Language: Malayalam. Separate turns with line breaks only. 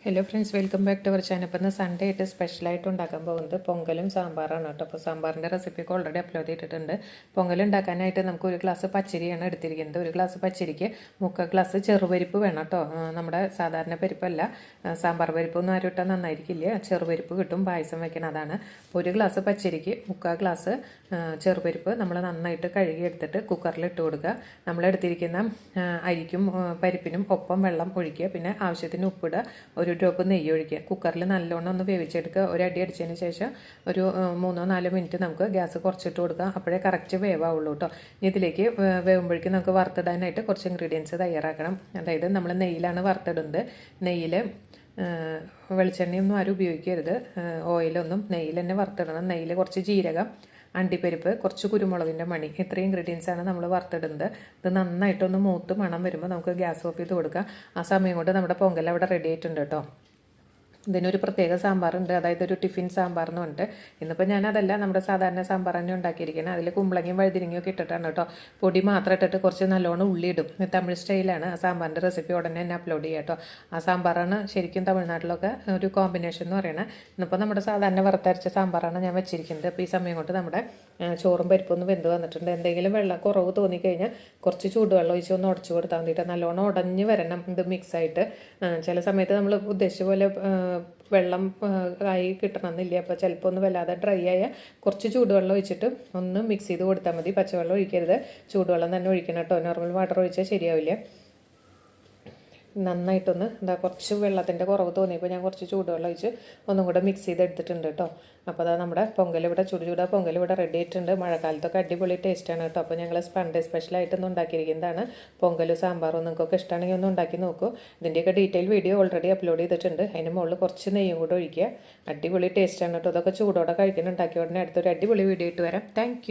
Hello friends, welcome back to our channel. ഇപ്പോൾ ഇന്ന് സൺഡേ ആയിട്ട് സ്പെഷ്യലായിട്ട് ഉണ്ടാക്കാൻ പോകുന്നത് പൊങ്കലും സാമ്പാറാണ് കേട്ടോ. അപ്പോൾ സാമ്പാറിൻ്റെ റെസിപ്പിയൊക്കെ ഓൾറെഡി അപ്ലോഡ് ചെയ്തിട്ടുണ്ട്. പൊങ്കൽ ഉണ്ടാക്കാനായിട്ട് നമുക്ക് ഒരു ഗ്ലാസ് പച്ചരിയാണ് എടുത്തിരിക്കുന്നത്. ഒരു ഗ്ലാസ് പച്ചരിക്ക് 3/4 ഗ്ലാസ് ചെറുപരിപ്പ് വേണം കേട്ടോ. നമ്മുടെ സാധാരണ പരിപ്പല്ല, സാമ്പാർ പരിപ്പൊന്നും ആരും ഇട്ടാൽ നന്നായിരിക്കില്ല. ചെറുപരിപ്പ് കിട്ടും, പായസം വയ്ക്കണം, അതാണ്. ഒരു ഗ്ലാസ് പച്ചരിക്ക് 3/4 ഗ്ലാസ് ചെറുപരിപ്പ് നമ്മൾ നന്നായിട്ട് കഴുകി എടുത്തിട്ട് കുക്കറിൽ ഇട്ട് കൊടുക്കുക. നമ്മളെടുത്തിരിക്കുന്ന അരിക്കും പരിപ്പിനും ഒപ്പം വെള്ളം ഒഴിക്കുക. പിന്നെ ആവശ്യത്തിന് ഉപ്പിടുക, ഒരു ഡ്രോപ്പ് നെയ്യ് ഒഴിക്കുക. കുക്കറിൽ നല്ലോണം ഒന്ന് വേവിച്ചെടുക്കുക. ഒരു അടി അടിച്ചതിന് ശേഷം ഒരു 3-4 മിനിറ്റ് നമുക്ക് ഗ്യാസ് കുറച്ചിട്ട് കൊടുക്കുക. അപ്പോഴേ കറക്റ്റ് വേവാവുള്ളൂ കേട്ടോ. ഇതിലേക്ക് വേവുമ്പോഴേക്കും നമുക്ക് വറുത്തിടാനായിട്ട് കുറച്ച് ഇൻഗ്രീഡിയൻസ് തയ്യാറാക്കണം. അതായത് നമ്മൾ നെയ്യിലാണ് വറുത്തിടുന്നത്. നെയ്യിൽ വെളിച്ചെണ്ണയൊന്നും ആരും ഉപയോഗിക്കരുത്, ഓയിലൊന്നും. നെയ്യിൽ തന്നെ വറുത്തിടണം. നെയ്യിൽ കുറച്ച് ജീരകം, അണ്ടിപ്പരിപ്പ്, കുറച്ച് കുരുമുളകിൻ്റെ മണി, ഇത്രയും ഇൻഗ്രീഡിയൻസാണ് നമ്മൾ വറുത്തിടുന്നത്. ഇത് നന്നായിട്ടൊന്ന് മൂത്ത് മണം വരുമ്പോൾ നമുക്ക് ഗ്യാസ് ഓഫ് ചെയ്ത് കൊടുക്കാം. ആ സമയം കൊണ്ട് നമ്മുടെ പൊങ്കൽ അവിടെ റെഡി ആയിട്ടുണ്ട് കേട്ടോ. ഇതിനൊരു പ്രത്യേക സാമ്പാറുണ്ട്, അതായത് ഒരു ടിഫിൻ സാമ്പാർ എന്ന് പറഞ്ഞിട്ട്. ഇന്നിപ്പോൾ ഞാനതല്ല, നമ്മുടെ സാധാരണ സാമ്പാർ തന്നെ ഉണ്ടാക്കിയിരിക്കുന്നത്. അതിൽ കുമ്പളങ്ങയും വഴുതിരിങ്ങയൊക്കെ ഇട്ടിട്ടാണ് കേട്ടോ. പൊടി മാത്രം ഇട്ടിട്ട് കുറച്ച് നല്ലോണം ഉള്ളി ഇടും. തമിഴ് സ്റ്റൈലാണ്. ആ സാമ്പാറിൻ്റെ റെസിപ്പി ഉടനെ തന്നെ അപ്ലോഡ് ചെയ്യാം കേട്ടോ. ആ സാമ്പാറാണ് ശരിക്കും തമിഴ്നാട്ടിലൊക്കെ ഒരു കോമ്പിനേഷൻ എന്ന് പറയുന്നത്. ഇന്നിപ്പോൾ നമ്മുടെ സാധാരണ വറുത്തരച്ച സാമ്പാറാണ് ഞാൻ വെച്ചിരിക്കുന്നത്. അപ്പോൾ ഈ സമയം കൊണ്ട് നമ്മുടെ ചോറും പരിപ്പൊന്നും വെന്ത് വന്നിട്ടുണ്ട്. എന്തെങ്കിലും വെള്ളം കുറവ് തോന്നിക്കഴിഞ്ഞാൽ കുറച്ച് ചൂടുവെള്ളം ഒഴിച്ച് ഒന്ന് ഉടച്ചു കൊടുത്താൽ മതിയിട്ട്. നല്ലോണം ഉടഞ്ഞ് വരണം ഇത് മിക്സായിട്ട്. ചില സമയത്ത് നമ്മൾ ഉദ്ദേശിച്ച പോലെ വെള്ളം ആയി കിട്ടണമെന്നില്ല. അപ്പോൾ ചിലപ്പോൾ ഒന്ന് വല്ലാതെ ഡ്രൈ ആയ കുറച്ച് ചൂടുവെള്ളം ഒഴിച്ചിട്ട് ഒന്ന് മിക്സ് ചെയ്ത് കൊടുത്താൽ മതി. പച്ചവെള്ളം ഒഴിക്കരുത്, ചൂടുവെള്ളം തന്നെ ഒഴിക്കണം കേട്ടോ. നോർമൽ വാട്ടർ ഒഴിച്ചാൽ ശരിയാവില്ല. നന്നായിട്ടൊന്ന് കുറച്ച് വെള്ളത്തിൻ്റെ കുറവ് തോന്നിയപ്പോൾ ഞാൻ കുറച്ച് ചൂടുവെള്ളം ഒഴിച്ച് ഒന്നും കൂടെ മിക്സ് ചെയ്തെടുത്തിട്ടുണ്ട് കേട്ടോ. അപ്പോൾ അതാ നമ്മുടെ പൊങ്കൽ ഇവിടെ ചൂടാ പൊങ്കൽ ഇവിടെ റെഡി ആയിട്ടുണ്ട്. മഴക്കാലത്തൊക്കെ അടിപൊളി ടേസ്റ്റാണ് കേട്ടോ. അപ്പോൾ ഞങ്ങൾ സൺഡേ സ്പെഷ്യലായിട്ടൊന്നും ഉണ്ടാക്കിയിരിക്കുന്നതാണ് പൊങ്കലും സാമ്പാറും. നിങ്ങൾക്കൊക്കെ ഇഷ്ടമാണെങ്കിൽ ഒന്ന് ഉണ്ടാക്കി നോക്കൂ. ഇതിൻ്റെയൊക്കെ ഡീറ്റെയിൽ വീഡിയോ ഓൾറെഡി അപ്ലോഡ് ചെയ്തിട്ടുണ്ട്. അതിന് മുകളിൽ കുറച്ച് നെയ്യും കൂടെ ഒഴിക്കുക. അടിപൊളി ടേസ്റ്റാണ് കേട്ടോ. അതൊക്കെ ചൂടോടെ കഴിക്കാൻ ഉണ്ടാക്കിയ ഉടനെ അടുത്തൊരു അടിപൊളി വീഡിയോ ഇട്ട് വരാം. താങ്ക്